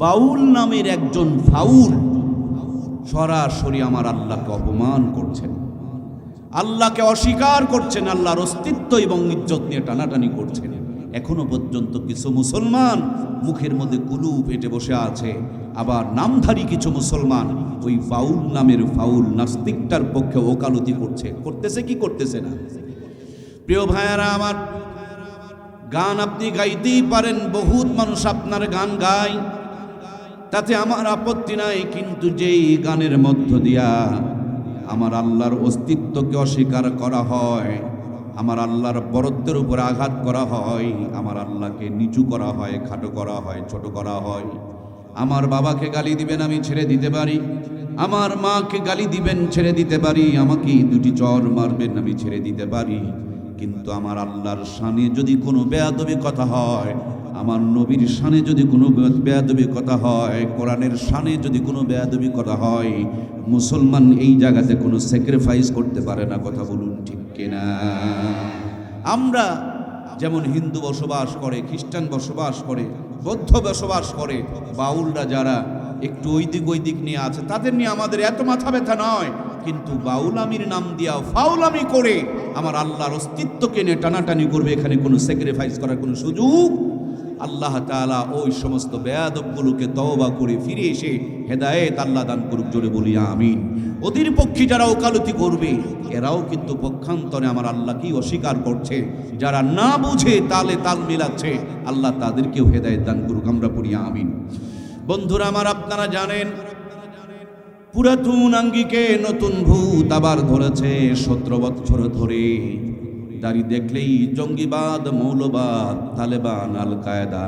বাউল নামের একজন ফাউল সরাসরি আমার আল্লাহকে অপমান করছেন, আল্লাহকে অস্বীকার করছেন, আল্লাহর অস্তিত্ব এবং ইজ্জত নিয়ে টানাটানি করছেন। এখনো পর্যন্ত কিছু মুসলমান মুখের মধ্যে কুলু পেটে বসে আছে, আবার নামধারী কিছু মুসলমান ওই বাউল নামের ফাউল নাস্তিকটার পক্ষে ওকালতি করতেছে কি করতেছে না। প্রিয় ভাইয়ারা আমার, গান আপনি গাইতেই পারেন, বহুত মানুষ আপনার গান গায়, তাতে আমার আপত্তি নাই, কিন্তু যেই গানের মধ্য দিয়া আমার আল্লাহর অস্তিত্বকে অস্বীকার করা হয়, আমার আল্লাহর বরত্বের উপর আঘাত করা হয়, আমার আল্লাহকে নিচু করা হয়, খাটো করা হয়, ছোট করা হয়। আমার বাবাকে গালি দিবেন, আমি ছেড়ে দিতে পারি। আমার মাকে গালি দিবেন, ছেড়ে দিতে পারি। আমাকে দুটি চর মারবেন, আমি ছেড়ে দিতে পারি। কিন্তু আমার আল্লাহর শানে যদি কোনো বেয়াদবি কথা হয়, আমার নবীর শানে যদি কোনো বেয়াদবি কথা হয়, কোরআনের শানে যদি কোনো বেয়াদবি কথা হয়, মুসলমান এই জায়গাতে কোনো স্যাক্রিফাইস করতে পারে না। কথা বলুন ঠিক কিনা? আমরা যেমন হিন্দু বসবাস করে, খ্রিস্টান বসবাস করে, বৌদ্ধ বসবাস করে, বাউলরা যারা একটু ওই দিক নিয়ে আছে, তাদের নিয়ে আমাদের এত মাথা ব্যথা নয়। কিন্তু বাউলামির নাম দিয়া ফাউলামি করে আমার আল্লাহর অস্তিত্বকে নিয়ে টানাটানি করবে, এখানে কোনো স্যাক্রিফাইস করার কোনো সুযোগ। আল্লাহ তাআলা ওই সমস্ত বেয়াদবগুলোকে তওবা করে ফিরে এসে হেদায়েত আল্লাহ দান করুক, জোরে বলি আমিন। ওদের পক্ষে যারা ওকালতি করবে, এরাও কিন্তু পক্ষান্তরে আমার আল্লাহকেই অস্বীকার করছে। যারা না বুঝে তালে তাল মিলাচ্ছে, আল্লাহ তাদেরকেও হেদায়েত দান করুক, আমরা পড়ি আমিন। বন্ধুরা আমার, আপনারা জানেন পুরাতন আঙ্গিকে নতুন ভূত আবার ধরেছে 17 বছর ধরে। দাড়ি দেখলেই জঙ্গিবাদ, মৌলবাদ, তালেবান, আল কায়দা,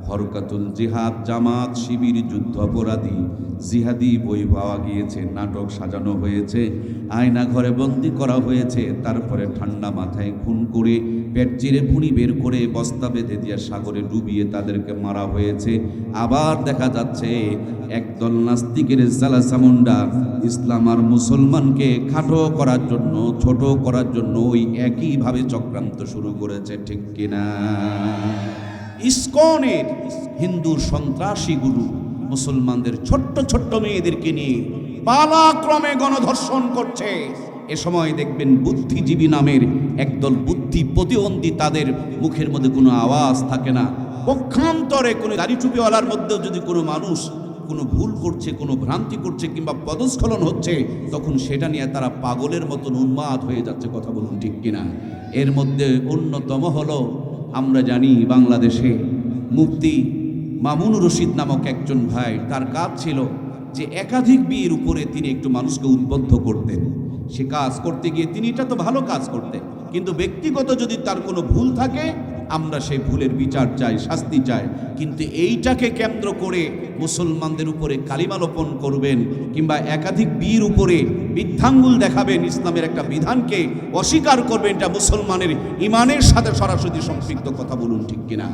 হরকাতুল জিহাদ, জামাত, শিবির, যুদ্ধ অপরাধী, জিহাদি বই পাওয়া গিয়েছে, নাটক সাজানো হয়েছে, আয়না ঘরে বন্দি করা হয়েছে, তারপরে ঠান্ডা মাথায় খুন করে পেট চিরে ভুঁড়ি বের করে বস্তা বেঁধে দিয়ে সাগরে ডুবিয়ে তাদেরকে মারা হয়েছে। আবার দেখা যাচ্ছে একদল নাস্তিকের জালাসামুন্ডা ইসলাম আর মুসলমানকে খাটো করার জন্য, ছোট করার জন্য ওই একইভাবে চক্রান্ত শুরু করেছে, ঠিক কিনা? ইসকনের হিন্দু সন্ত্রাসীগুলো মুসলমানদের ছোট্ট ছোট্ট মেয়েদেরকে নিয়ে পালাক্রমে গণধর্ষণ করছে। এ সময় দেখবেন বুদ্ধিজীবী নামের একদল বুদ্ধি প্রতিবন্ধী, তাদের মুখের মধ্যে কোনো আওয়াজ থাকে না। পক্ষান্তরে কোনো দাড়ি টুপিওয়ালার মধ্যেও যদি কোনো মানুষ কোনো ভুল করছে, কোনো ভ্রান্তি করছে কিংবা পদস্খলন হচ্ছে, তখন সেটা নিয়ে তারা পাগলের মতন উন্মাদ হয়ে যাচ্ছে। কথা বলুন ঠিক কিনা? এর মধ্যে অন্যতম হলো, আমরা জানি বাংলাদেশে মুফতি মামুনুর রশিদ নামক একজন ভাই, তার কাজ ছিল যে একাধিক বিয়ের উপরে তিনি একটু মানুষকে উদ্বুদ্ধ করতেন। সে কাজ করতে গিয়ে তিনি এটা তো ভালো কাজ করতেন, কিন্তু ব্যক্তিগত যদি তার কোনো ভুল থাকে, আমরা সেই ভুলের বিচার চাই, শাস্তি চাই। কিন্তু এইটাকে কেন্দ্র করে মুসলমানদের উপরে কালিমা লোপন করবেন কিংবা একাধিক বিয়ের উপরে বৃদ্ধাঙ্গুল দেখাবেন, ইসলামের একটা বিধানকে অস্বীকার করবেন, এটা মুসলমানের ইমানের সাথে সরাসরি সম্পৃক্ত। কথা বলুন ঠিক কিনা?